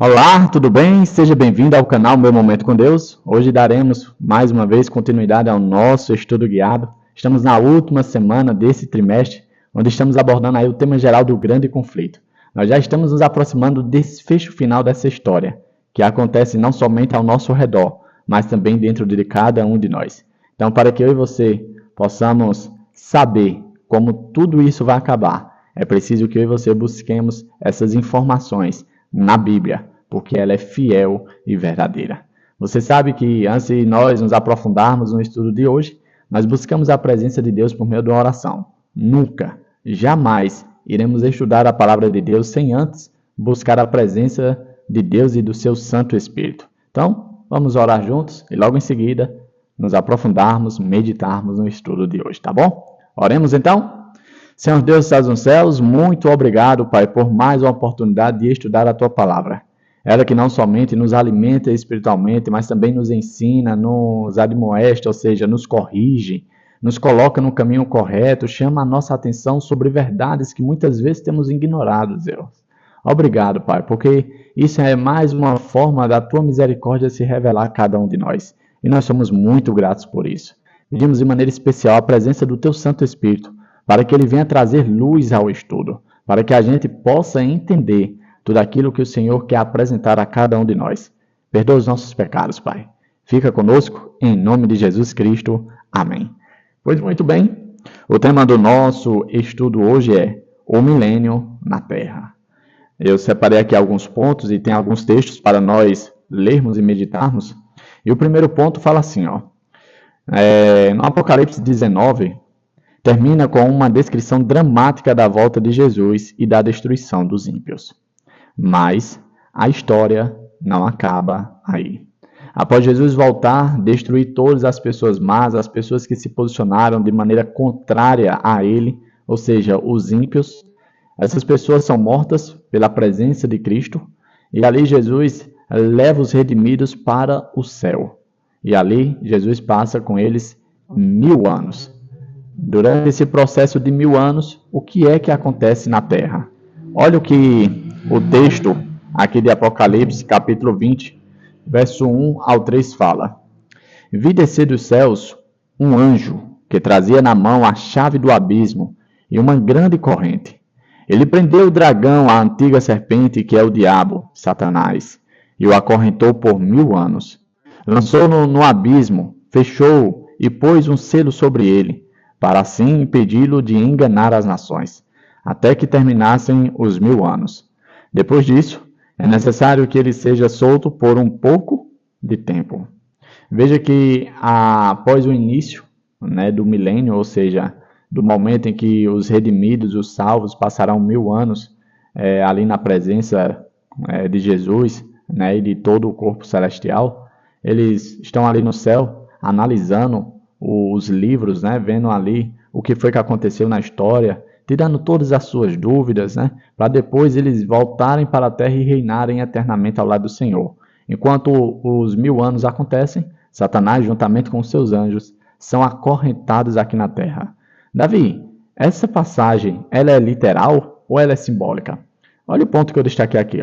Olá, tudo bem? Seja bem-vindo ao canal Meu Momento com Deus. Hoje daremos mais uma vez continuidade ao nosso estudo guiado. Estamos na última semana desse trimestre, onde estamos abordando aí o tema geral do grande conflito. Nós já estamos nos aproximando do desfecho final dessa história, que acontece não somente ao nosso redor, mas também dentro de cada um de nós. Então, para que eu e você possamos saber como tudo isso vai acabar, é preciso que eu e você busquemos essas informações na Bíblia, porque ela é fiel e verdadeira. Você sabe que antes de nós nos aprofundarmos no estudo de hoje, nós buscamos a presença de Deus por meio de uma oração. Nunca, jamais iremos estudar a palavra de Deus sem antes buscar a presença de Deus e do seu Santo Espírito. Então, vamos orar juntos e logo em seguida nos aprofundarmos, meditarmos no estudo de hoje, tá bom? Oremos então? Senhor Deus que estás nos céus, muito obrigado, Pai, por mais uma oportunidade de estudar a Tua Palavra. Ela que não somente nos alimenta espiritualmente, mas também nos ensina, nos admoesta, ou seja, nos corrige, nos coloca no caminho correto, chama a nossa atenção sobre verdades que muitas vezes temos ignorado, Deus. Obrigado, Pai, porque isso é mais uma forma da Tua misericórdia se revelar a cada um de nós. E nós somos muito gratos por isso. Pedimos de maneira especial a presença do Teu Santo Espírito, para que ele venha trazer luz ao estudo, para que a gente possa entender tudo aquilo que o Senhor quer apresentar a cada um de nós. Perdoa os nossos pecados, Pai. Fica conosco, em nome de Jesus Cristo. Amém. Pois muito bem, o tema do nosso estudo hoje é o milênio na Terra. Eu separei aqui alguns pontos e tem alguns textos para nós lermos e meditarmos. E o primeiro ponto fala assim, no Apocalipse 19, termina com uma descrição dramática da volta de Jesus e da destruição dos ímpios. Mas a história não acaba aí. Após Jesus voltar, destruir todas as pessoas más, as pessoas que se posicionaram de maneira contrária a ele, ou seja, os ímpios, essas pessoas são mortas pela presença de Cristo, e ali Jesus leva os redimidos para o céu. E ali Jesus passa com eles 1000 anos. Durante esse processo de 1000 anos, o que é que acontece na Terra? Olha o que o texto aqui de Apocalipse, capítulo 20, verso 1 ao 3 fala. Vi descer dos céus um anjo que trazia na mão a chave do abismo e uma grande corrente. Ele prendeu o dragão, a antiga serpente, que é o diabo, Satanás, e o acorrentou por 1000 anos. Lançou-no no abismo, fechou-o e pôs um selo sobre ele, para assim impedi-lo de enganar as nações, até que terminassem os 1000 anos. Depois disso, é necessário que ele seja solto por um pouco de tempo. Veja que após o início do milênio, ou seja, do momento em que os redimidos, os salvos, passarão 1000 anos ali na presença de Jesus e de todo o corpo celestial, eles estão ali no céu analisando os livros, vendo ali o que foi que aconteceu na história, tirando todas as suas dúvidas, para depois eles voltarem para a terra e reinarem eternamente ao lado do Senhor. Enquanto os 1000 anos acontecem, Satanás, juntamente com seus anjos, são acorrentados aqui na terra. Davi, essa passagem, ela é literal ou ela é simbólica? Olha o ponto que eu destaquei aqui.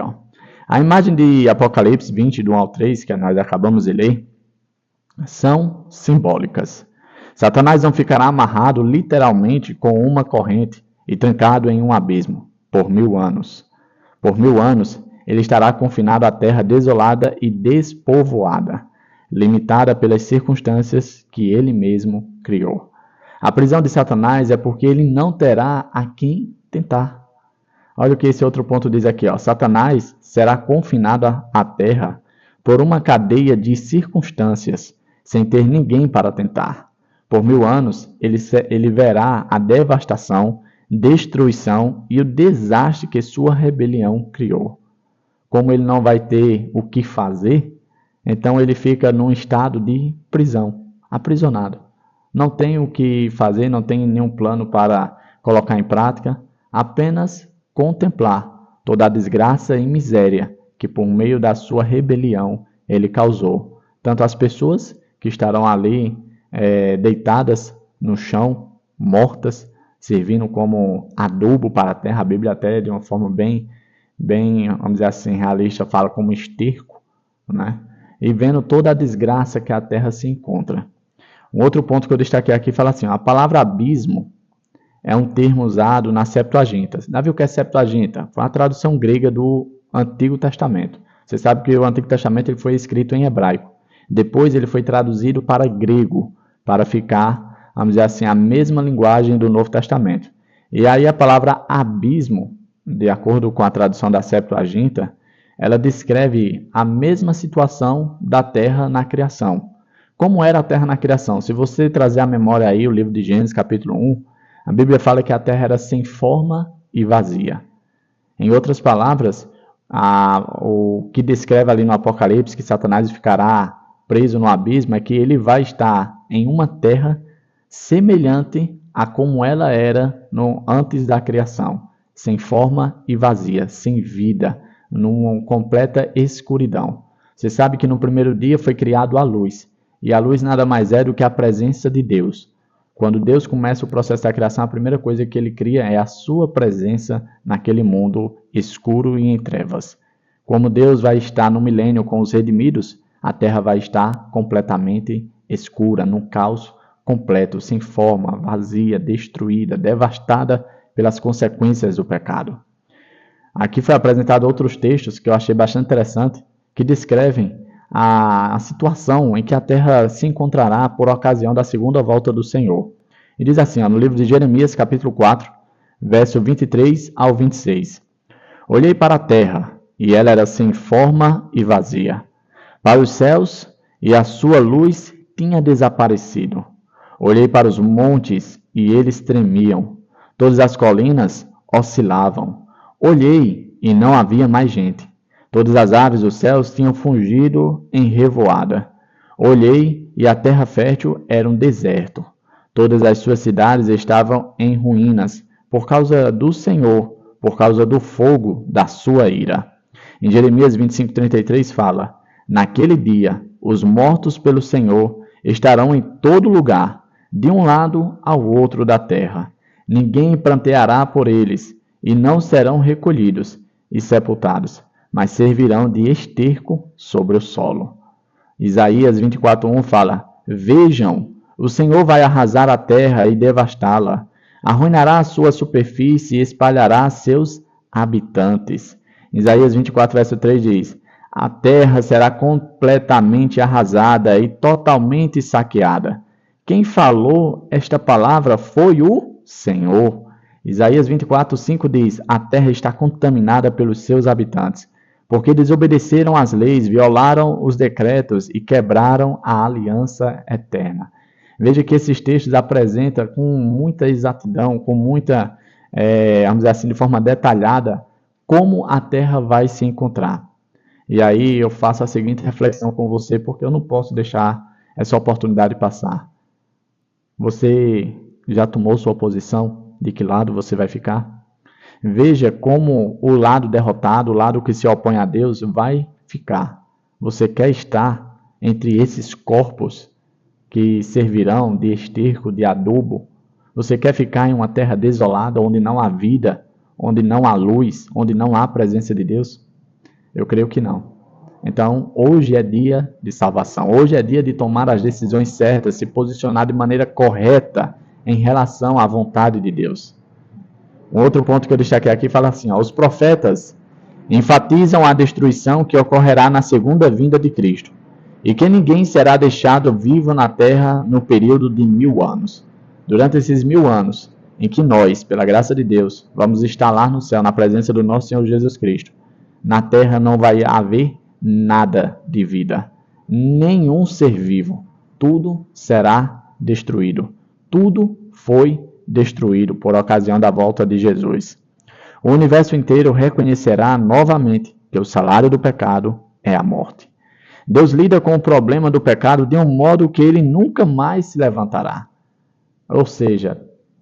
A imagem de Apocalipse 20, do 1 ao 3, que nós acabamos de ler, são simbólicas. Satanás não ficará amarrado literalmente com uma corrente e trancado em um abismo por 1000 anos. Por 1000 anos, ele estará confinado à terra desolada e despovoada, limitada pelas circunstâncias que ele mesmo criou. A prisão de Satanás é porque ele não terá a quem tentar. Olha o que esse outro ponto diz aqui. Satanás será confinado à terra por uma cadeia de circunstâncias, sem ter ninguém para tentar. Por 1000 anos, ele verá a devastação, destruição e o desastre que sua rebelião criou. Como ele não vai ter o que fazer, então ele fica num estado de prisão, aprisionado. Não tem o que fazer, não tem nenhum plano para colocar em prática, apenas contemplar toda a desgraça e miséria que por meio da sua rebelião ele causou, tanto às pessoas que estarão ali deitadas no chão, mortas, servindo como adubo para a terra. A Bíblia até de uma forma bem bem, vamos dizer assim, realista, fala como esterco, né? E vendo toda a desgraça que a terra se encontra. Um outro ponto que eu destaquei aqui fala assim, a palavra abismo é um termo usado na Septuaginta. Davi, o que é Septuaginta? Foi uma tradução grega do Antigo Testamento. Você sabe que o Antigo Testamento ele foi escrito em hebraico. Depois ele foi traduzido para grego, para ficar, vamos dizer assim, a mesma linguagem do Novo Testamento. E aí a palavra abismo, de acordo com a tradução da Septuaginta, ela descreve a mesma situação da terra na criação. Como era a terra na criação? Se você trazer à memória aí o livro de Gênesis, capítulo 1, a Bíblia fala que a terra era sem forma e vazia. Em outras palavras, o que descreve ali no Apocalipse que Satanás ficará preso no abismo é que ele vai estar em uma terra semelhante a como ela era antes da criação, sem forma e vazia, sem vida, numa completa escuridão. Você sabe que no primeiro dia foi criado a luz, e a luz nada mais é do que a presença de Deus. Quando Deus começa o processo da criação, a primeira coisa que ele cria é a sua presença naquele mundo escuro e em trevas. Como Deus vai estar no milênio com os redimidos, a terra vai estar completamente escura, num caos completo, sem forma, vazia, destruída, devastada pelas consequências do pecado. Aqui foi apresentado outros textos que eu achei bastante interessante, que descrevem a situação em que a terra se encontrará por ocasião da segunda volta do Senhor. E diz assim, no livro de Jeremias, capítulo 4, verso 23 ao 26. Olhei para a terra, e ela era sem forma e vazia. Para os céus, e a sua luz tinha desaparecido. Olhei para os montes, e eles tremiam. Todas as colinas oscilavam. Olhei, e não havia mais gente. Todas as aves dos céus tinham fugido em revoada. Olhei, e a terra fértil era um deserto. Todas as suas cidades estavam em ruínas, por causa do Senhor, por causa do fogo da sua ira. Em Jeremias 25:33 fala, naquele dia, os mortos pelo Senhor estarão em todo lugar, de um lado ao outro da terra. Ninguém pranteará por eles, e não serão recolhidos e sepultados, mas servirão de esterco sobre o solo. Isaías 24:1 fala, vejam, o Senhor vai arrasar a terra e devastá-la, arruinará a sua superfície e espalhará seus habitantes. Isaías 24, verso 3 diz, a terra será completamente arrasada e totalmente saqueada. Quem falou esta palavra foi o Senhor. Isaías 24:5 diz, a terra está contaminada pelos seus habitantes, porque desobedeceram às leis, violaram os decretos e quebraram a aliança eterna. Veja que esses textos apresentam com muita exatidão, com muita, vamos dizer assim, de forma detalhada, como a terra vai se encontrar. E aí eu faço a seguinte reflexão com você, porque eu não posso deixar essa oportunidade passar. Você já tomou sua posição? De que lado você vai ficar? Veja como o lado derrotado, o lado que se opõe a Deus, vai ficar. Você quer estar entre esses corpos que servirão de esterco, de adubo? Você quer ficar em uma terra desolada, onde não há vida, onde não há luz, onde não há presença de Deus? Eu creio que não. Então, hoje é dia de salvação. Hoje é dia de tomar as decisões certas, se posicionar de maneira correta em relação à vontade de Deus. Um outro ponto que eu destaquei aqui fala assim, os profetas enfatizam a destruição que ocorrerá na segunda vinda de Cristo e que ninguém será deixado vivo na terra no período de 1000 anos. Durante esses 1000 anos, em que nós, pela graça de Deus, vamos estar lá no céu, na presença do nosso Senhor Jesus Cristo, na terra não vai haver nada de vida, nenhum ser vivo. Tudo será destruído. Tudo foi destruído por ocasião da volta de Jesus. O universo inteiro reconhecerá novamente que o salário do pecado é a morte. Deus lida com o problema do pecado de um modo que ele nunca mais se levantará. Ou seja,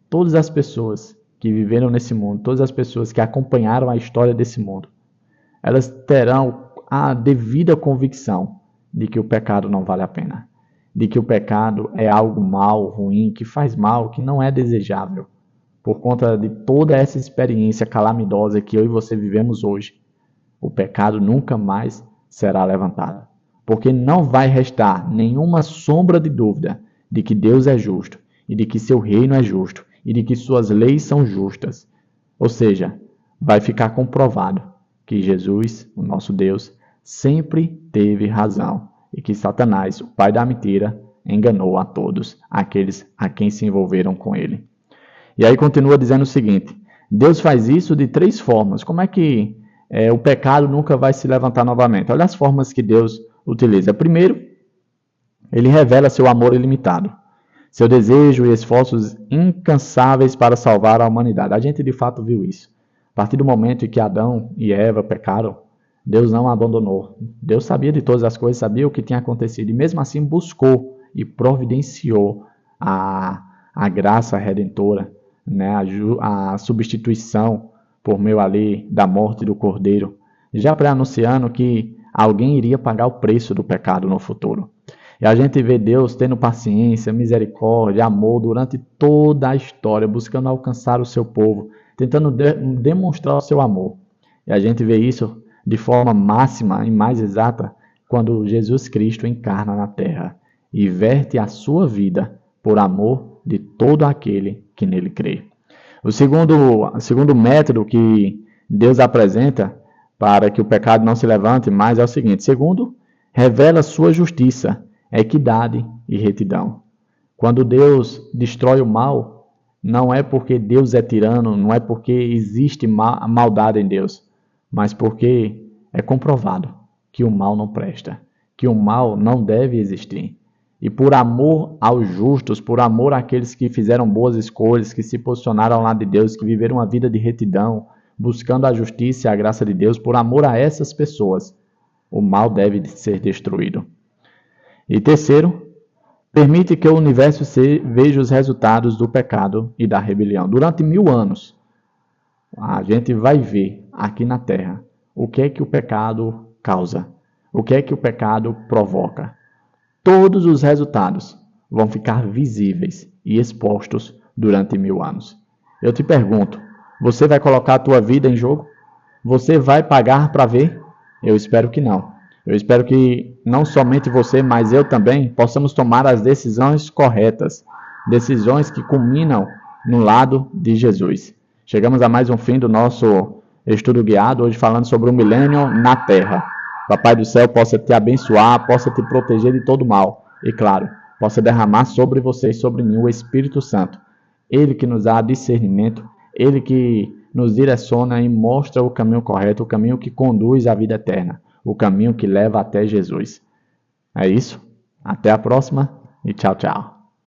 todas as pessoas que viveram nesse mundo, todas as pessoas que acompanharam a história desse mundo, elas terão a devida convicção de que o pecado não vale a pena, de que o pecado é algo mal, ruim, que faz mal, que não é desejável. Por conta de toda essa experiência calamidosa que eu e você vivemos hoje, o pecado nunca mais será levantado. Porque não vai restar nenhuma sombra de dúvida de que Deus é justo, e de que seu reino é justo, e de que suas leis são justas. Ou seja, vai ficar comprovado que Jesus, o nosso Deus, sempre teve razão, e que Satanás, o pai da mentira, enganou a todos aqueles a quem se envolveram com ele. E aí continua dizendo o seguinte: Deus faz isso de 3 formas. Como é que o pecado nunca vai se levantar novamente? Olha as formas que Deus utiliza. Primeiro, ele revela seu amor ilimitado, seu desejo e esforços incansáveis para salvar a humanidade. A gente de fato viu isso. A partir do momento em que Adão e Eva pecaram, Deus não abandonou. Deus sabia de todas as coisas, sabia o que tinha acontecido e mesmo assim buscou e providenciou a graça redentora, né? A substituição por meio ali da morte do Cordeiro, já pré-anunciando que alguém iria pagar o preço do pecado no futuro. E a gente vê Deus tendo paciência, misericórdia, amor durante toda a história, buscando alcançar o seu povo, tentando demonstrar o seu amor. E a gente vê isso de forma máxima e mais exata quando Jesus Cristo encarna na terra e verte a sua vida por amor de todo aquele que nele crê. O segundo método que Deus apresenta para que o pecado não se levante mais é o seguinte: segundo, revela sua justiça, equidade e retidão. Quando Deus destrói o mal, não é porque Deus é tirano, não é porque existe maldade em Deus, mas porque é comprovado que o mal não presta, que o mal não deve existir. E por amor aos justos, por amor àqueles que fizeram boas escolhas, que se posicionaram ao lado de Deus, que viveram uma vida de retidão, buscando a justiça e a graça de Deus, por amor a essas pessoas, o mal deve ser destruído. E terceiro, permite que o universo veja os resultados do pecado e da rebelião. Durante 1000 anos, a gente vai ver aqui na Terra o que é que o pecado causa, o que é que o pecado provoca. Todos os resultados vão ficar visíveis e expostos durante 1000 anos. Eu te pergunto, você vai colocar a tua vida em jogo? Você vai pagar para ver? Eu espero que não. Eu espero que não somente você, mas eu também, possamos tomar as decisões corretas, decisões que culminam no lado de Jesus. Chegamos a mais um fim do nosso estudo guiado, hoje falando sobre o milênio na Terra. Papai do céu possa te abençoar, possa te proteger de todo mal. E claro, possa derramar sobre você e sobre mim o Espírito Santo. Ele que nos dá discernimento, Ele que nos direciona e mostra o caminho correto, o caminho que conduz à vida eterna, o caminho que leva até Jesus. É isso. Até a próxima e tchau, tchau.